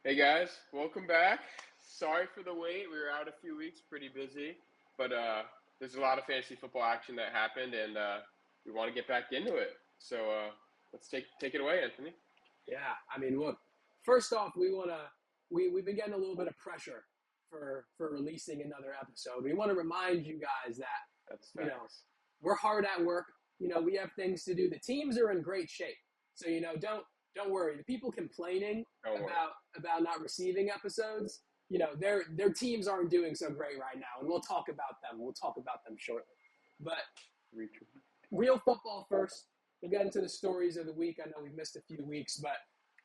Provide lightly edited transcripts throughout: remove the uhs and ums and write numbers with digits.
Hey guys, welcome back. Sorry for the wait. We were out a few weeks, pretty busy, but there's a lot of fantasy football action that happened, and we want to get back into it. So let's take it away, Anthony. Yeah, I mean, look. First off, we've been getting a little bit of pressure for releasing another episode. We want to remind you guys that That's you know facts. we're hard at work. We have things to do. The teams are in great shape, so don't worry. The people complaining Don't worry. about not receiving episodes, their teams aren't doing so great right now, and we'll talk about them. We'll talk about them shortly. But real football first. We'll get into the stories of the week. I know we've missed a few weeks, but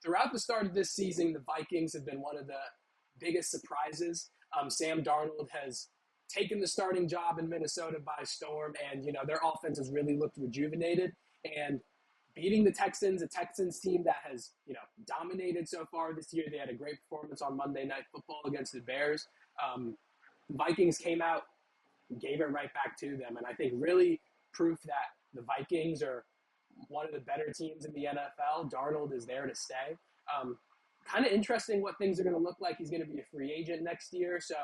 throughout the start of this season, the Vikings have been one of the biggest surprises. Sam Darnold has taken the starting job in Minnesota by storm, and their offense has really looked rejuvenated. And beating the Texans, a Texans team that has dominated so far this year. They had a great performance on Monday Night Football against the Bears. Vikings came out, gave it right back to them, and I think really proof that the Vikings are one of the better teams in the NFL. Darnold is there to stay. Kind of interesting what things are going to look like. He's going to be a free agent next year, so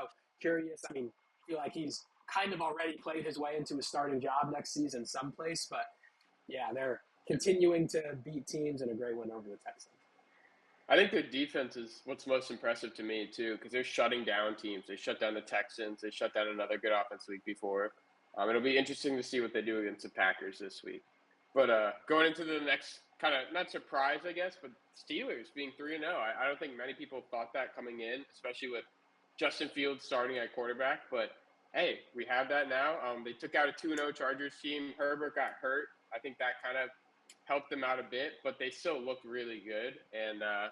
curious. I mean, I feel like he's kind of already played his way into a starting job next season someplace, but yeah, they're continuing to beat teams and a great win over the Texans. I think their defense is what's most impressive to me too, because they're shutting down teams. They shut down the Texans. They shut down another good offense the week before. It'll be interesting to see what they do against the Packers this week. But going into the next kind of not surprise, I guess, but Steelers being 3-0. I don't think many people thought that coming in, especially with Justin Fields starting at quarterback. But hey, we have that now. They took out a 2-0 Chargers team. Herbert got hurt. I think that kind of helped them out a bit, but they still looked really good. And I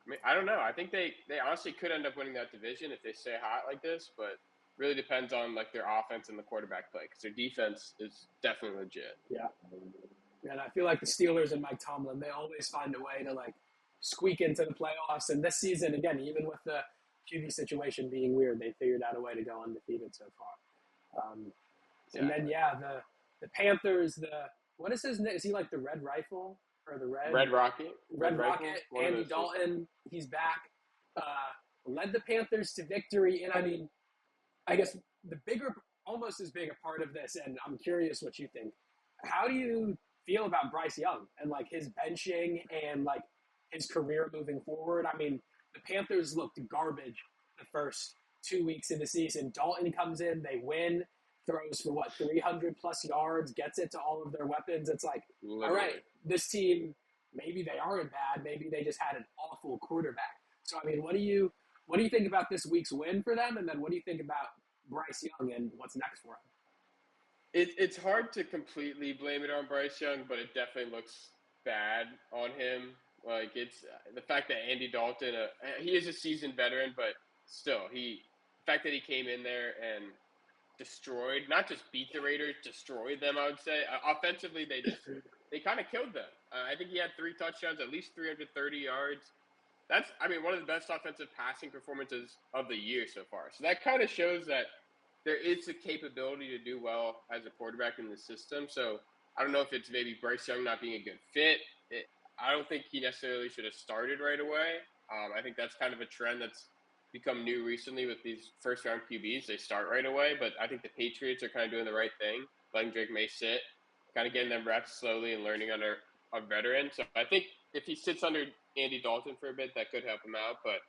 mean, I don't know. I think they honestly could end up winning that division if they stay hot like this, but really depends on like their offense and the quarterback play because their defense is definitely legit. Yeah, and I feel like the Steelers and Mike Tomlin, they always find a way to like squeak into the playoffs. And this season, again, even with the QB situation being weird, they figured out a way to go undefeated so far. Um, and then Exactly. the Panthers, the what is his name? Is he like the Red Rifle or the Red Rocket, Red Red Rifle, Rocket? one of Andy those two. Dalton, he's back. Led the Panthers to victory, and I mean, I guess the bigger, almost as big a part of this, and I'm curious what you think. How do you feel about Bryce Young and like his benching and like his career moving forward? I mean, the Panthers looked garbage the first 2 weeks of the season. Dalton comes in, they win, throws for what 300 plus yards, gets it to all of their weapons. It's like, all right, Literally. this team maybe they aren't bad, maybe they just had an awful quarterback. So I mean, what do you think about this week's win for them, and then what do you think about Bryce Young and what's next for him? It's hard to completely blame it on Bryce Young, but it definitely looks bad on him. Like it's the fact that Andy Dalton, he is a seasoned veteran, but still, the fact that he came in there and destroyed, not just beat the Raiders, destroyed them. I would say offensively, they kind of killed them. I think he had 3 touchdowns, at least 330 yards. That's, I mean, one of the best offensive passing performances of the year so far. So that kind of shows that there is a capability to do well as a quarterback in the system. So I don't know if it's maybe Bryce Young not being a good fit. I don't think he necessarily should have started right away. I think that's kind of a trend that's become new recently with these first round QBs. They start right away, but I think the Patriots are kind of doing the right thing, letting Drake May sit, kind of getting them reps slowly and learning under a veteran. So I think if he sits under Andy Dalton for a bit, that could help him out. But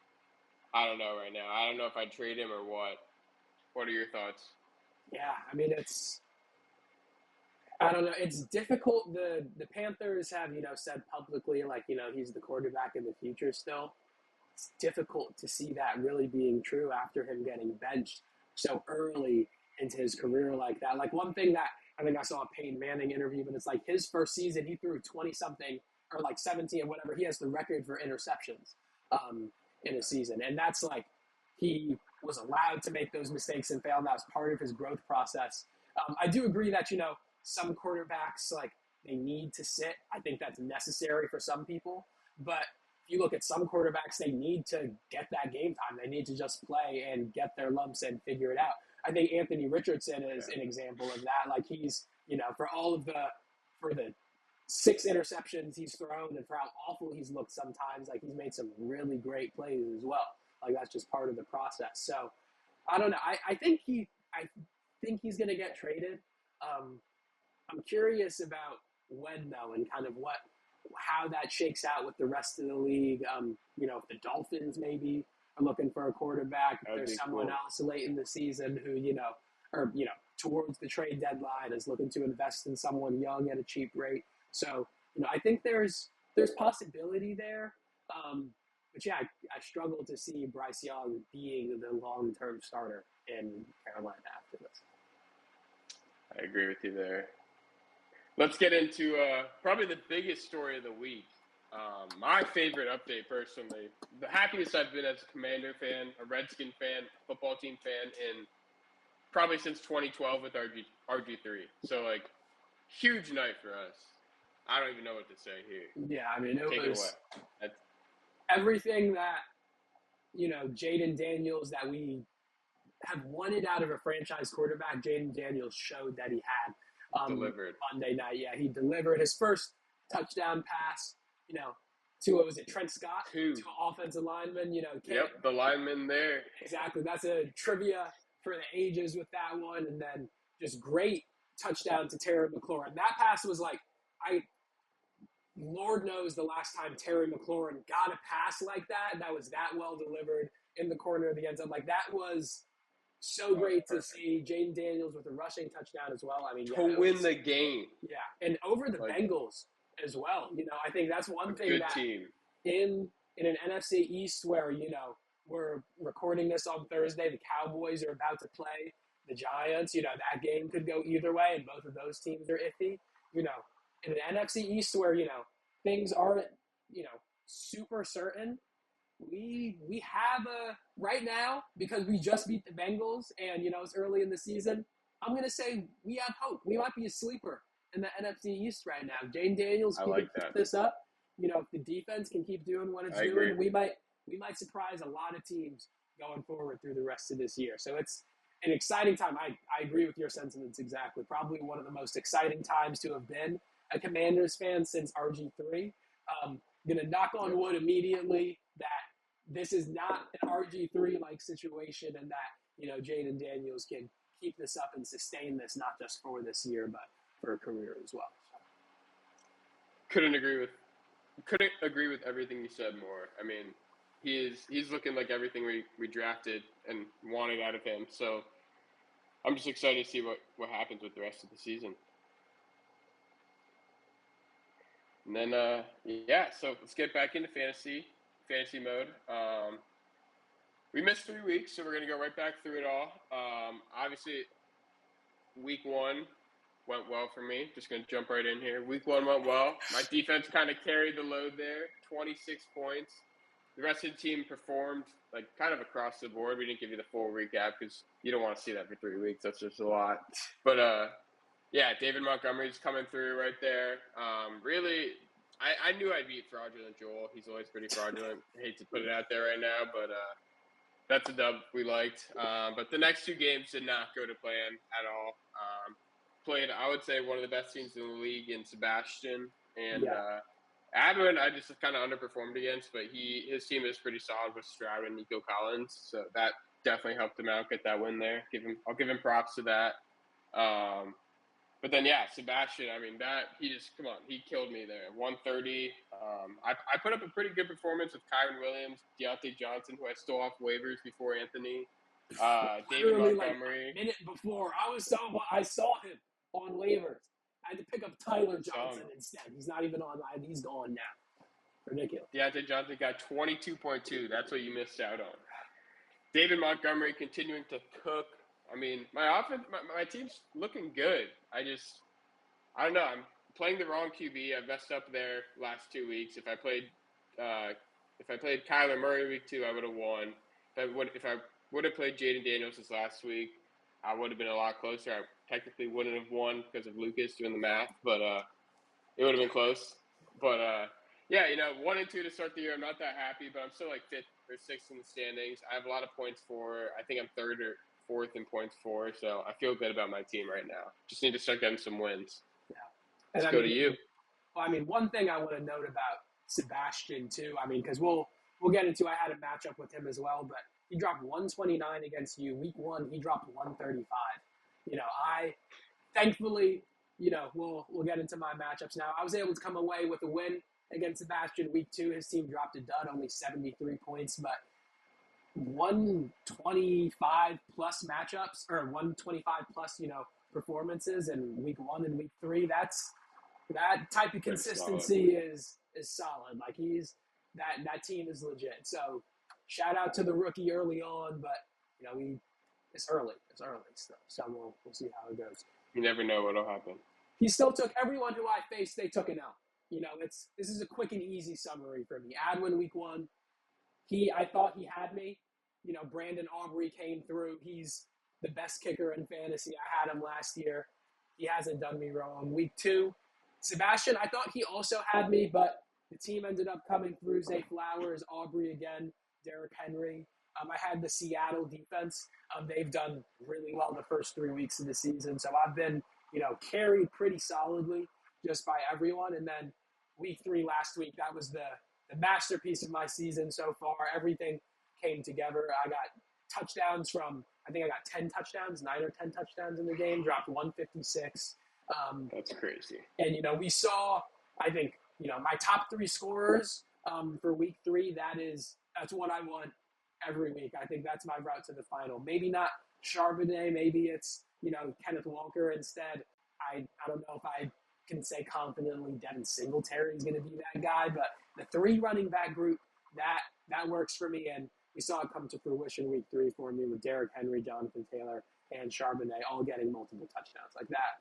I don't know right now. I don't know if I'd trade him or what. What are your thoughts? Yeah, I mean I don't know. It's difficult. The Panthers have said publicly like he's the quarterback in the future still. It's difficult to see that really being true after him getting benched so early into his career like that. Like one thing that I think I saw a Peyton Manning interview, but it's like his first season he threw 20 something or like 17 or whatever. He has the record for interceptions in a season, and that's like he was allowed to make those mistakes and fail. And that was part of his growth process. I do agree that some quarterbacks like they need to sit. I think that's necessary for some people, but if you look at some quarterbacks, they need to get that game time. They need to just play and get their lumps and figure it out. I think Anthony Richardson is Yeah. an example of that. Like he's, for all of the, for the 6 interceptions he's thrown and for how awful he's looked sometimes. Like, he's made some really great plays as well. Like, that's just part of the process. So I don't know. I think he's going to get traded. I'm curious about when though, and kind of how that shakes out with the rest of the league. If the Dolphins maybe are looking for a quarterback, if there's someone else late in the season who towards the trade deadline is looking to invest in someone young at a cheap rate. So I think there's possibility there. But yeah, I struggle to see Bryce Young being the long-term starter in Carolina after this. I agree with you there. Let's get into probably the biggest story of the week. My favorite update, personally. The happiest I've been as a Commander fan, a Redskin fan, a football team fan, in probably since 2012 with RG3. So, huge night for us. I don't even know what to say here. Yeah, I mean, Take it away. Everything that, Jayden Daniels, that we have wanted out of a franchise quarterback, Jayden Daniels showed that he had. Delivered. Monday night, yeah, he delivered his first touchdown pass, to, what was it, Trent Scott? Two offensive linemen, Yep, the lineman there. Exactly. That's a trivia for the ages with that one. And then just great touchdown to Terry McLaurin. That pass was Lord knows the last time Terry McLaurin got a pass like that was that well delivered in the corner of the end zone. That was so great to see. Jayden Daniels with a rushing touchdown as well. I mean, to win the game. Yeah, and over the Bengals as well. I think that's one thing good that team. in an NFC East where, we're recording this on Thursday, the Cowboys are about to play the Giants. That game could go either way, and both of those teams are iffy. In an NFC East where, things aren't, super certain, we have right now, because we just beat the Bengals and, it's early in the season, I'm going to say we have hope. We might be a sleeper in the NFC East right now. Jayden Daniels can keep this up. If the defense can keep doing what it's doing, we might surprise a lot of teams going forward through the rest of this year. So it's an exciting time. I agree with your sentiments exactly. Probably one of the most exciting times to have been a Commanders fan since RG3. Going to knock on wood immediately that this is not an RG3-like situation, and that, Jayden Daniels can keep this up and sustain this, not just for this year, but for a career as well. Couldn't agree with everything you said more. I mean, he's looking like everything we drafted and wanted out of him. So I'm just excited to see what happens with the rest of the season. And then, so let's get back into fantasy mode. We missed 3 weeks, so we're going to go right back through it all. Obviously, week 1 went well for me. Just going to jump right in here. Week 1 went well. My defense kind of carried the load there, 26 points. The rest of the team performed kind of across the board. We didn't give you the full recap because you don't want to see that for 3 weeks. That's just a lot. But, David Montgomery's coming through right there. Really, I knew I'd beat Fraudulent Joel. He's always pretty fraudulent. I hate to put it out there right now, but that's a dub we liked. But the next 2 games did not go to plan at all. Played, I would say, one of the best teams in the league in Sebastian. And Adwin, I just kind of underperformed against, but his team is pretty solid with Stroud and Nico Collins. So that definitely helped him out, get that win there. I'll give him props to that. But then, Sebastian, I mean, he killed me there. 130. I put up a pretty good performance with Kyron Williams, Deontay Johnson, who I stole off waivers before Anthony. David Montgomery. A minute before, I saw him on waivers. I had to pick up Tyler Johnson instead. He's not even on. He's gone now. Ridiculous. Deontay Johnson got 22.2. That's what you missed out on. David Montgomery continuing to cook. I mean, my offense, my team's looking good. I don't know. I'm playing the wrong QB. I messed up there last 2 weeks. If I played Kyler Murray week 2, I would have won. If I would have played Jayden Daniels this last week, I would have been a lot closer. I technically wouldn't have won because of Lucas doing the math, but it would have been close. But 1 and 2 to start the year. I'm not that happy, but I'm still 5th or 6th in the standings. I have a lot of points for. I think I'm 3rd or 4th in points for, so I feel good about my team right now. Just need to start getting some wins. Yeah. Let's go to you. Well, I mean, one thing I want to note about Sebastian too. I mean, because we'll get into. I had a matchup with him as well, but he dropped 129 against you. Week 1, he dropped 135. I thankfully, we'll get into my matchups now. I was able to come away with a win against Sebastian. Week 2, his team dropped a dud, only 73 points, but 125 plus matchups or 125 plus, performances in week 1 and week 3. That type of consistency is solid. Like that team is legit. So shout out to the rookie early on, but it's early still. So we'll see how it goes. You never know what'll happen. He still took everyone who I faced. They took an L. This is a quick and easy summary for me. Adwin week 1. I thought he had me. Brandon Aubrey came through. He's the best kicker in fantasy. I had him last year. He hasn't done me wrong. Week 2, Sebastian, I thought he also had me, but the team ended up coming through. Zay Flowers, Aubrey again, Derrick Henry. I had the Seattle defense. They've done really well the first 3 weeks of the season. So I've been, carried pretty solidly just by everyone. And then week 3 last week, that was the masterpiece of my season so far. Everything came together. I got touchdowns I think I got 10 touchdowns, 9 or 10 touchdowns in the game, dropped 156. That's crazy. And, we saw, I think, my top 3 scorers for week 3, that's what I want every week. I think that's my route to the final. Maybe not Charbonnet, maybe it's, Kenneth Walker instead. I don't know if I can say confidently Devin Singletary is going to be that guy, but the 3 running back group, that works for me, and we saw it come to fruition week 3 for me with Derrick Henry, Jonathan Taylor, and Charbonnet all getting multiple touchdowns like that.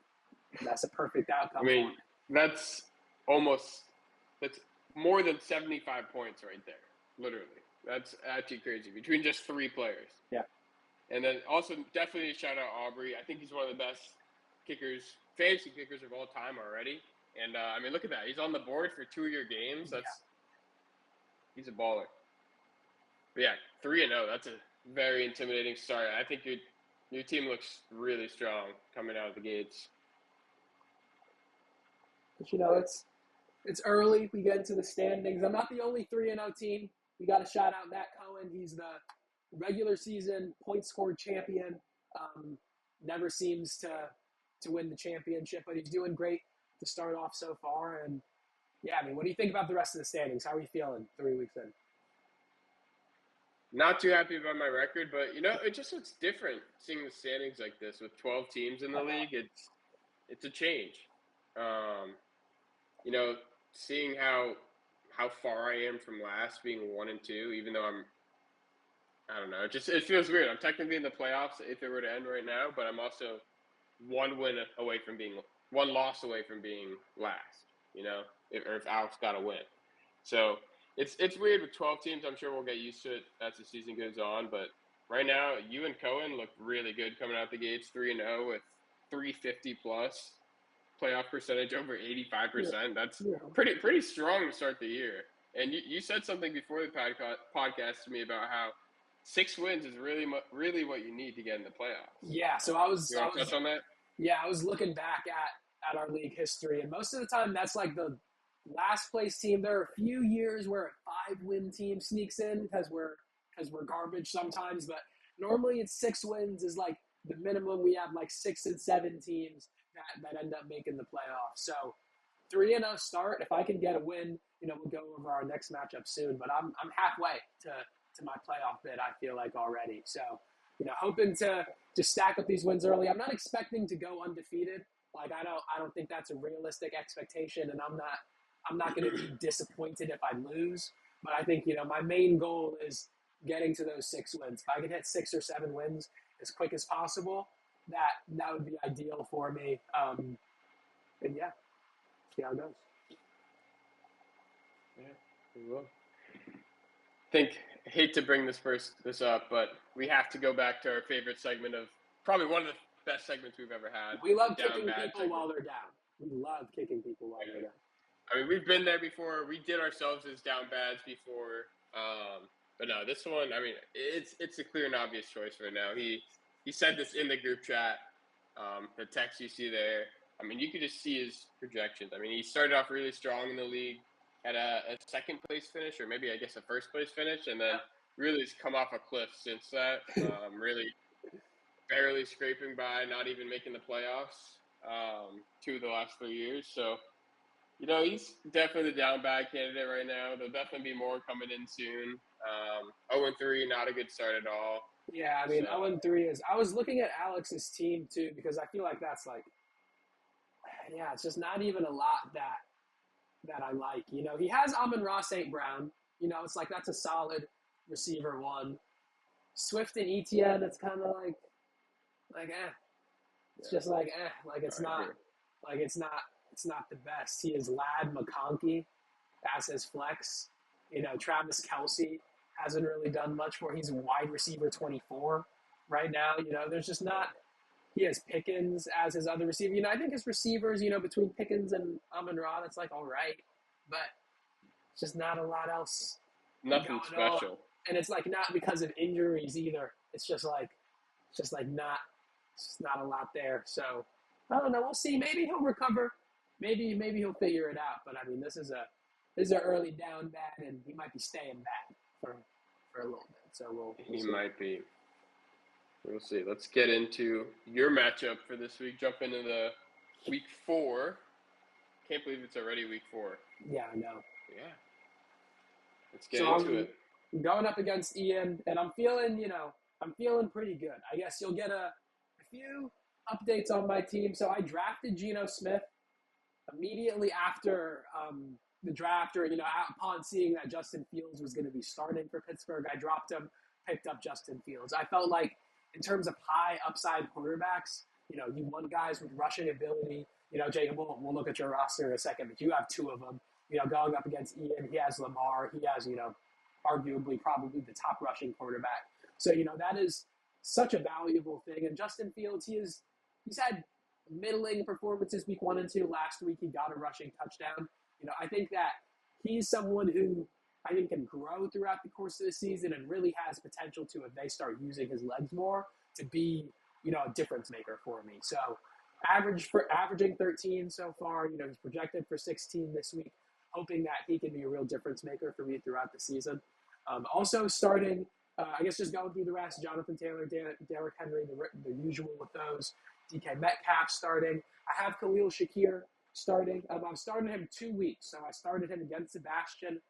That's a perfect outcome. I mean, that's more than 75 points right there, literally. That's actually crazy between just 3 players. Yeah. And then also definitely shout out Aubrey. I think he's one of the best fantasy kickers of all time already. And I mean, look at that. He's on the board for 2 of your games. He's a baller. But yeah, 3-0. That's a very intimidating start. I think your team looks really strong coming out of the gates. But it's early. We get into the standings. I'm not the only 3-0 team. We got to shout out Matt Cohen. He's the regular season point scored champion. Never seems to win the championship, but he's doing great to start off so far. And yeah, I mean, what do you think about the rest of the standings? How are you feeling 3 weeks in? Not too happy about my record, but it just looks different seeing the standings like this with 12 teams in the league. It's a change. Seeing how far I am from last, being 1-2, even though I don't know, it feels weird. I'm technically in the playoffs if it were to end right now, but I'm also one loss away from being last. If Alex got a win. So it's weird with 12 teams. I'm sure we'll get used to it as the season goes on. But right now, you and Cohen look really good coming out the gates, 3-0 with 350 plus playoff percentage over 85%. Yeah. That's pretty strong to start the year. And you said something before the podcast to me about how 6 wins is really what you need to get in the playoffs. Yeah. So I was touch on that? Yeah, I was looking back at our league history, and most of the time that's like the last place team. There are a few years where a 5-win team sneaks in because we're garbage sometimes, but normally it's 6 wins is like the minimum. We have like 6 and 7 teams that end up making the playoffs. So 3-0 start. If I can get a win, we'll go over our next matchup soon. But I'm halfway to my playoff bid. I feel like already. So hoping to just stack up these wins early. I'm not expecting to go undefeated. Like I don't think that's a realistic expectation, and I'm not going to be disappointed if I lose. But I think my main goal is getting to those 6 wins. If I can hit 6 or 7 wins as quick as possible, that would be ideal for me. And yeah, see how it goes. Yeah, we will. I hate to bring this up, but we have to go back to our favorite segment of probably one of the best segments we've ever had. We love kicking people while they're down. We love kicking people while they're down. I mean, we've been there before. We did ourselves as down bads before. But no, this one, I mean, it's a clear and obvious choice right now. He said this in the group chat, the text you see there. I mean, you could just see his projections. I mean, he started off really strong in the league, had a second place finish, or maybe I guess a first place finish, and then really has come off a cliff since that. Really barely scraping by, not even making the playoffs 2 of the last 3 years. So, he's definitely the down bad candidate right now. There'll definitely be more coming in soon. 0-3, not a good start at all. Yeah, I mean, 0-3 is. I was looking at Alex's team too because I feel like that's like, yeah, it's just not even a lot that I like. He has Amon-Ra St. Brown. It's like that's a solid receiver one. Swift and Etienne, it's kind of like It's just like like it's not the best. He is Ladd McConkey as his flex. Travis Kelce hasn't really done much for. He's wide receiver 24 right now. There's just not. He has Pickens as his other receiver. I think his receivers, between Pickens and Amon-Ra, that's like all right, but it's just not a lot else. Nothing special. And it's like not because of injuries either. It's just not a lot there. So I don't know. We'll see. Maybe he'll recover. Maybe he'll figure it out. But I mean, this is an early down bad, and he might be staying bad for a little bit. So he might be. We'll see. Let's get into your matchup for this week. Jump into the week 4. Can't believe it's already week 4. Yeah, I know. Yeah. Let's get into it. I'm going up against Ian, and I'm feeling pretty good. I guess you'll get a few updates on my team. So I drafted Geno Smith immediately after the draft, or upon seeing that Justin Fields was going to be starting for Pittsburgh, I dropped him, picked up Justin Fields. I felt like in terms of high upside quarterbacks, you want guys with rushing ability. Jacob, we'll look at your roster in a second, but you have 2 of them. Going up against Ian, he has Lamar. He has, arguably probably the top rushing quarterback. So, that is such a valuable thing. And Justin Fields, he's had middling performances week 1 and 2. Last week, he got a rushing touchdown. I think that he's someone who I think can grow throughout the course of the season and really has potential to, if they start using his legs more, to be, a difference maker for me. So averaging 13 so far, he's projected for 16 this week, hoping that he can be a real difference maker for me throughout the season. Also starting, I guess just going through the rest, Jonathan Taylor, Derrick Henry, the usual with those. DK Metcalf starting. I have Khalil Shakir starting. I've started him 2 weeks. So I started him against Sebastian.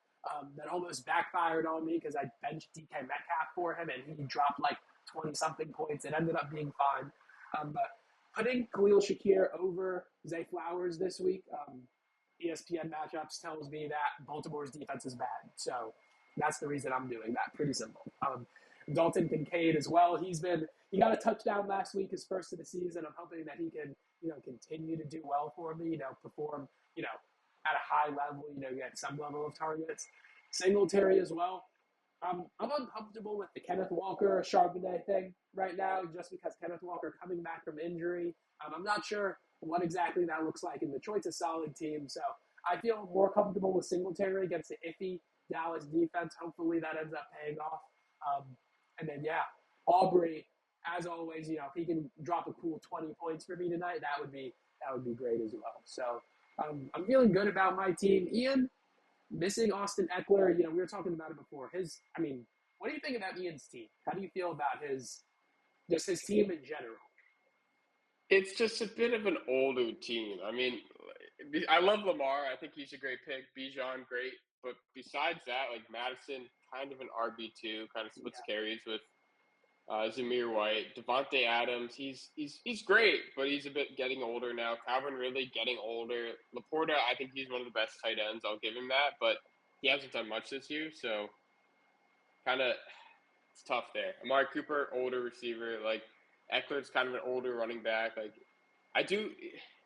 That almost backfired on me because I benched DK Metcalf for him, and he dropped like 20-something points. It ended up being fine. But putting Khalil Shakir over Zay Flowers this week, ESPN matchups tells me that Baltimore's defense is bad. So that's the reason I'm doing that. Pretty simple. Dalton Kincaid as well. He got a touchdown last week, his first of the season. I'm hoping that he can, continue to do well for me, perform, at a high level, get some level of targets. Singletary as well. I'm uncomfortable with the Kenneth Walker Charbonnet thing right now, just because Kenneth Walker coming back from injury. I'm not sure what exactly that looks like, and Detroit's a solid team, so I feel more comfortable with Singletary against the iffy Dallas defense. Hopefully that ends up paying off. And then, Aubrey, as always, if he can drop a cool 20 points for me tonight, that would be great as well. So I'm feeling good about my team. Ian, missing Austin Eckler, we were talking about it before. What do you think about Ian's team? How do you feel about his team in general? It's just a bit of an older team. I mean, I love Lamar. I think he's a great pick. Bijan, great. But besides that, like Madison, kind of an RB2, kind of splits carries with Zamir White. Devontae Adams, he's great, but he's a bit getting older now. Calvin Ridley getting older. Laporta, I think he's one of the best tight ends. I'll give him that, but he hasn't done much this year, so kind of it's tough there. Amari Cooper, older receiver. Like Eckler's kind of an older running back.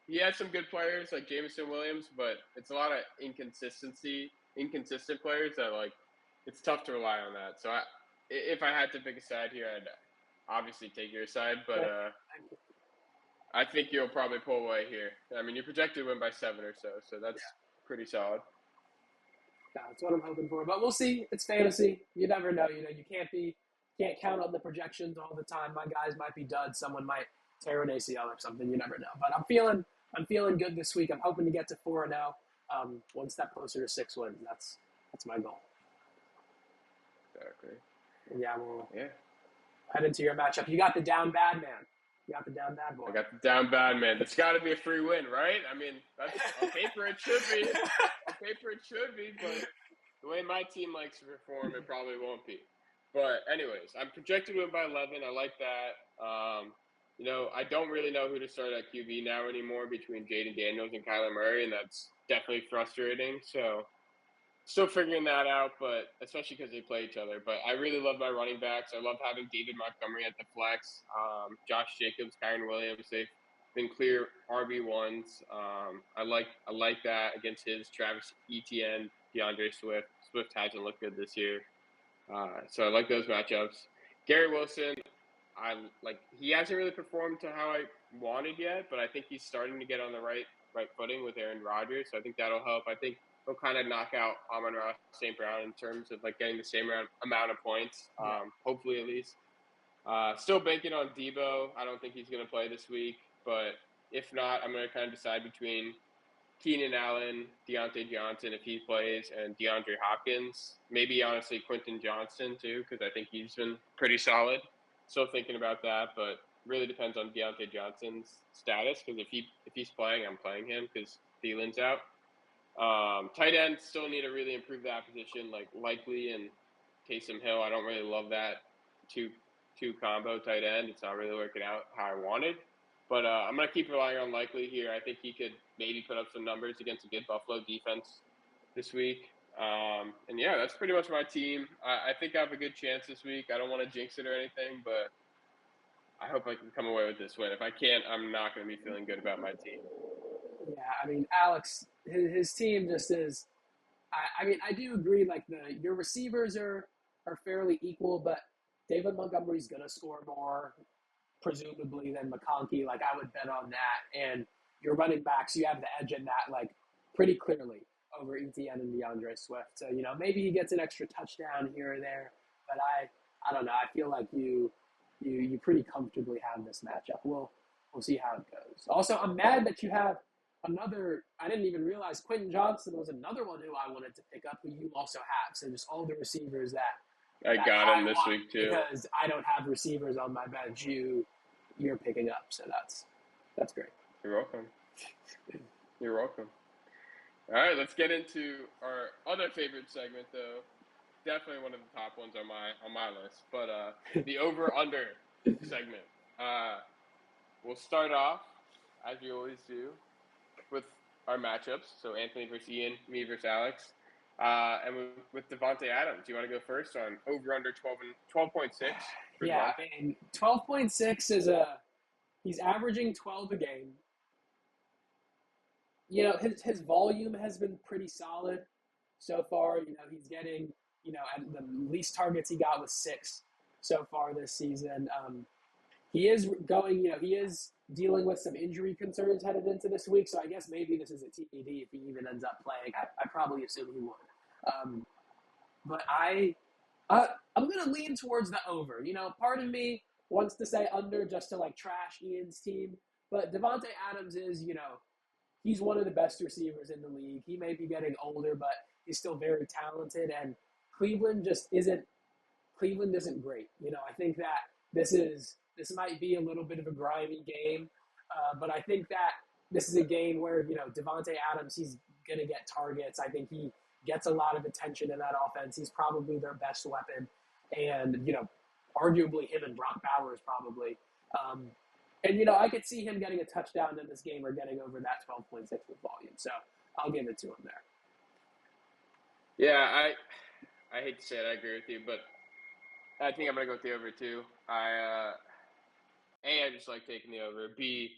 He has some good players like Jameson Williams, but it's a lot of inconsistent players that it's tough to rely on that. So if I had to pick a side here, I'd obviously take your side, but I think you'll probably pull away here. I mean, you're projected to win by 7 or so that's pretty solid. That's what I'm hoping for, but we'll see. It's fantasy. You never know. You can't count on the projections all the time. My guys might be duds. Someone might tear an ACL or something. You never know. But I'm feeling I'm feeling good this week. I'm hoping to get to 4-0. One step closer to 6 wins. That's my goal. Exactly. Yeah, we'll Yeah. head into your matchup. You got the down bad man. You got the down bad boy. I got the down bad man. That's got to be a free win, right? I mean, that's, on paper it should be. On paper it should be, but the way my team likes to perform, it probably won't be. But anyways, I'm projected to win by 11. I like that. I don't really know who to start at QB now anymore between Jaden Daniels and Kyler Murray, and that's definitely frustrating. So still figuring that out, but especially because they play each other. But I really love my running backs. I love having David Montgomery at the flex. Josh Jacobs, Kyron Williams, they've been clear RB1s. I like that against his Travis Etienne, DeAndre Swift. Swift hasn't looked good this year. So I like those matchups. Gary Wilson, he hasn't really performed to how I wanted yet, but I think he's starting to get on the right footing with Aaron Rodgers. So I think that'll help. I think he'll kind of knock out Amon-Ra St. Brown in terms of getting the same amount of points, hopefully at least. Still banking on Debo. I don't think he's going to play this week, but if not, I'm going to kind of decide between Keenan Allen, Deontay Johnson if he plays, and DeAndre Hopkins. Maybe honestly Quentin Johnston too, because I think he's been pretty solid. Still thinking about that, but really depends on Deontay Johnson's status, because if he's playing, I'm playing him because Thielen's out. Tight ends still need to really improve that position, like Likely and Taysom Hill. I don't really love that two combo tight end. It's not really working out how I wanted. But I'm going to keep relying on Likely here. I think he could maybe put up some numbers against a good Buffalo defense this week. And yeah, that's pretty much my team. I think I have a good chance this week. I don't want to jinx it or anything, but I hope I can come away with this win. If I can't, I'm not going to be feeling good about my team. Yeah, I mean, Alex, his team just is. I do agree. Your receivers are fairly equal, but David Montgomery's gonna score more, presumably, than McConkey. I would bet on that. And your running backs, you have the edge in that, pretty clearly over Etienne and DeAndre Swift. So maybe he gets an extra touchdown here or there, but I don't know. I feel like you pretty comfortably have this matchup. We'll see how it goes. Also, I'm mad that you have another. I didn't even realize Quentin Johnston was another one who I wanted to pick up, who you also have. So just all the receivers that I got him this week too, because I don't have receivers on my bench. You're picking up, so that's great. You're welcome. You're welcome. All right, let's get into our other favorite segment, though. Definitely one of the top ones on my list, but the over/under segment. We'll start off, as we always do, with our matchups. So Anthony versus Ian, me versus Alex, and with Davante Adams. Do you want to go first on over/under 12.6? Yeah, I mean 12.6 is he's averaging 12 a game. His volume has been pretty solid so far. He's getting, at the least targets he got was 6 so far this season. He is going, he is dealing with some injury concerns headed into this week. So I guess maybe this is a TBD if he even ends up playing. I probably assume he would. But I'm going to lean towards the over. Part of me wants to say under just to trash Ian's team. But Davante Adams is, he's one of the best receivers in the league. He may be getting older, but he's still very talented. And Cleveland isn't great. I think that this might be a little bit of a grimy game, but I think that this is a game where, Davante Adams, he's going to get targets. I think he gets a lot of attention in that offense. He's probably their best weapon. And, arguably him and Brock Bowers probably. And, I could see him getting a touchdown in this game or getting over that 12.6 with volume. So I'll give it to him there. Yeah, I hate to say it, I agree with you, but I think I'm going to go with the over too. I just like taking the over. B,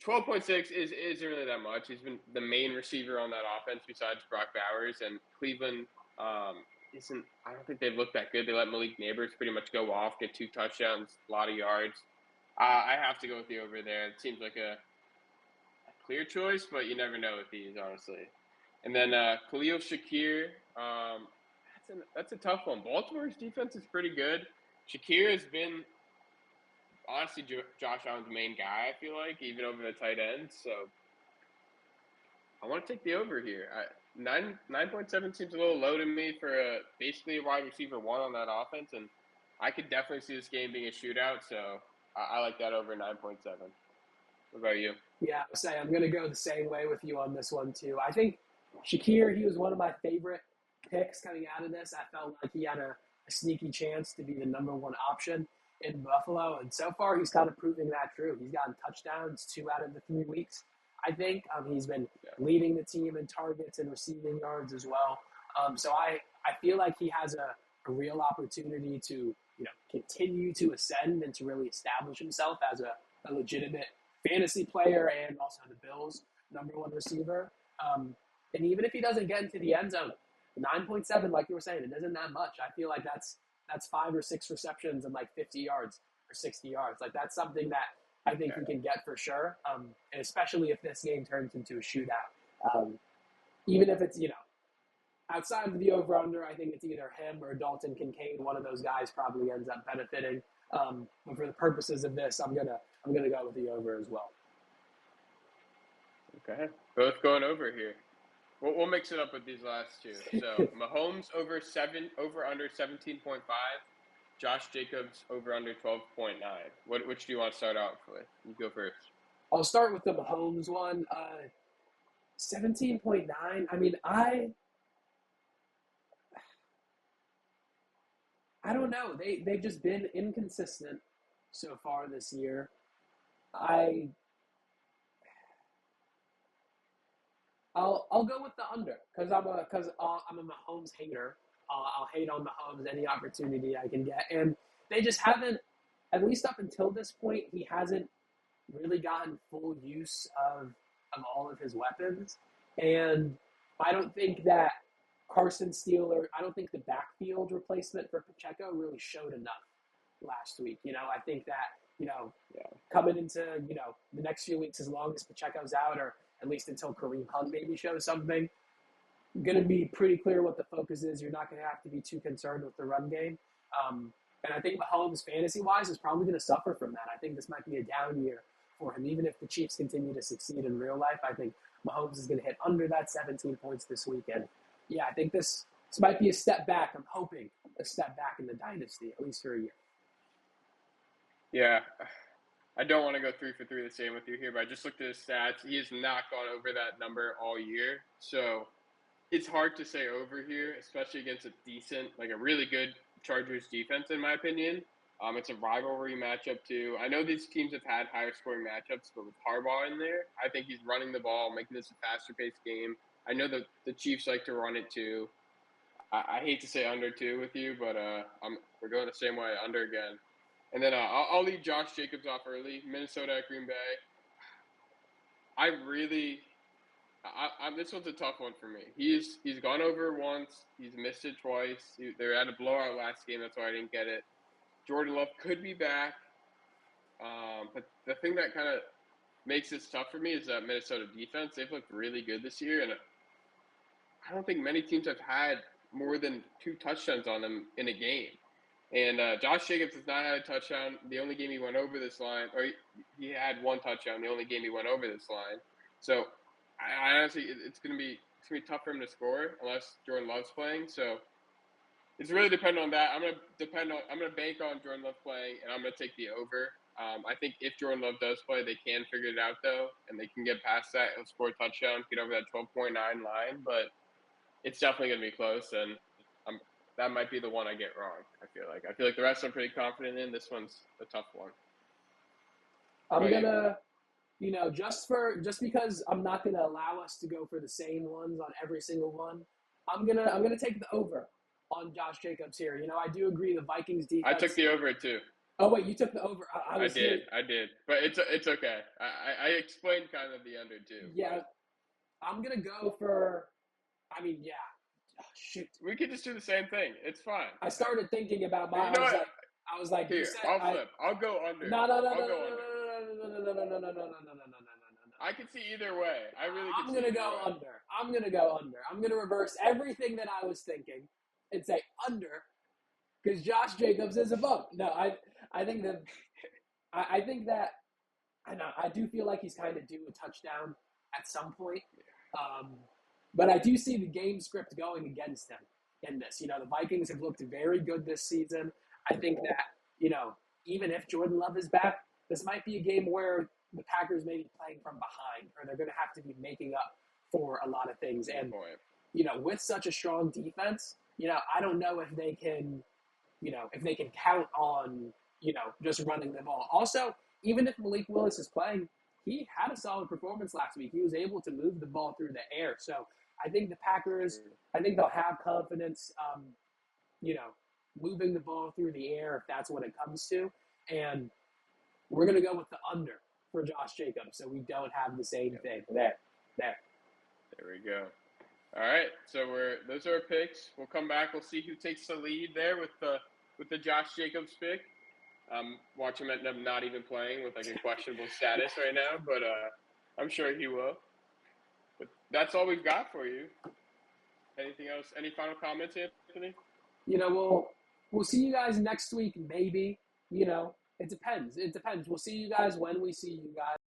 12.6 isn't really that much. He's been the main receiver on that offense besides Brock Bowers, and Cleveland isn't. I don't think they've looked that good. They let Malik Neighbors pretty much go off, get 2 touchdowns, a lot of yards. I have to go with the over there. It seems like a clear choice, but you never know with these, honestly. And then Khalil Shakir, that's a tough one. Baltimore's defense is pretty good. Shakir has been, honestly, Josh Allen's main guy, I feel like, even over the tight end. So I want to take the over here. 9.7 seems a little low to me for basically a wide receiver one on that offense, and I could definitely see this game being a shootout. So I like that over 9.7. What about you? Yeah, I'm going to go the same way with you on this one, too. I think Shakir, he was one of my favorite picks coming out of this. I felt like he had a sneaky chance to be the number one option in Buffalo. And so far, he's kind of proving that true. He's gotten touchdowns 2 out of the 3 weeks. I think he's been leading the team in targets and receiving yards as well. So I feel like he has a real opportunity to continue to ascend and to really establish himself as a legitimate fantasy player and also the Bills' number one receiver. And even if he doesn't get into the end zone, 9.7, like you were saying, it isn't that much. I feel like that's 5 or 6 receptions and like 50 yards or 60 yards. Like that's something that I think he can get for sure, and especially if this game turns into a shootout. Even if it's, outside of the over-under, I think it's either him or Dalton Kincaid. One of those guys probably ends up benefiting. But for the purposes of this, I'm gonna go with the over as well. Okay, both going over here. We'll mix it up with these last two. So Mahomes over under 17.5. Josh Jacobs over under 12.9. Which do you want to start out with? You go first. I'll start with the Mahomes one. 17.9. I mean, I don't know. They've just been inconsistent so far this year. I'll go with the under because I'm a Mahomes hater. I'll hate on Mahomes any opportunity I can get, and they just haven't, at least up until this point, he hasn't really gotten full use of all of his weapons, and I don't think that Carson Steele, I don't think the backfield replacement for Pacheco really showed enough last week. I think that coming into the next few weeks, as long as Pacheco's out, or at least until Kareem Hunt maybe shows something, going to be pretty clear what the focus is. You're not going to have to be too concerned with the run game. And I think Mahomes, fantasy-wise, is probably going to suffer from that. I think this might be a down year for him. Even if the Chiefs continue to succeed in real life, I think Mahomes is going to hit under that 17 points this weekend. Yeah, I think this might be a step back. I'm hoping a step back in the dynasty, at least for a year. Yeah. I don't want to go 3 for 3 the same with you here, but I just looked at his stats. He has not gone over that number all year. So it's hard to say over here, especially against a really good Chargers defense, in my opinion. It's a rivalry matchup, too. I know these teams have had higher scoring matchups, but with Harbaugh in there, I think he's running the ball, making this a faster paced game. I know that the Chiefs like to run it, too. I hate to say under, too, with you, but we're going the same way, under again. And then I'll leave Josh Jacobs off early. Minnesota at Green Bay. This one's a tough one for me. He's gone over once. He's missed it twice. They had a blowout last game. That's why I didn't get it. Jordan Love could be back. But the thing that kind of makes this tough for me is that Minnesota defense. They've looked really good this year. And I don't think many teams have had more than 2 touchdowns on them in a game. And Josh Jacobs has not had a touchdown. The only game he went over this line, or he had 1 touchdown. The only game he went over this line. So I honestly, it's gonna be tough for him to score unless Jordan Love's playing. So it's really dependent on that. I'm gonna bank on Jordan Love playing, and I'm gonna take the over. I think if Jordan Love does play, they can figure it out though, and they can get past that and score a touchdown, get over that 12.9 line. But it's definitely gonna be close, and that might be the one I get wrong. I feel like the rest I'm pretty confident in. This one's a tough one. I'm gonna, just because I'm not gonna allow us to go for the same ones on every single one, I'm gonna take the over on Josh Jacobs here. I do agree the Vikings defense. I took the over too. Oh wait, you took the over. I did, but it's okay. I explained kind of the under too. Yeah, I'm gonna go for. I mean, yeah. Oh, shoot. We could just do the same thing. It's fine. I started thinking about mine. I was like, here, I'll flip. I'll go under. No. I can see either way. I really can I'm gonna go under. I'm gonna go under. I'm gonna reverse everything that I was thinking and say under, because Josh Jacobs is above. No, I think that I do feel like he's kind of due a touchdown at some point. But I do see the game script going against him in this. The Vikings have looked very good this season. I think that, even if Jordan Love is back, this might be a game where the Packers may be playing from behind, or they're going to have to be making up for a lot of things. And, with such a strong defense, I don't know if they can, count on, just running the ball. Also, even if Malik Willis is playing, he had a solid performance last week. He was able to move the ball through the air. So I think the Packers, they'll have confidence, moving the ball through the air if that's what it comes to. And we're going to go with the under for Josh Jacobs, so we don't have the same thing. There we go. All right, so those are our picks. We'll come back. We'll see who takes the lead there with the Josh Jacobs pick. Watch him end up not even playing with a questionable status right now, but I'm sure he will. But that's all we've got for you. Anything else? Any final comments, Anthony? We'll see you guys next week, maybe. It depends. We'll see you guys when we see you guys.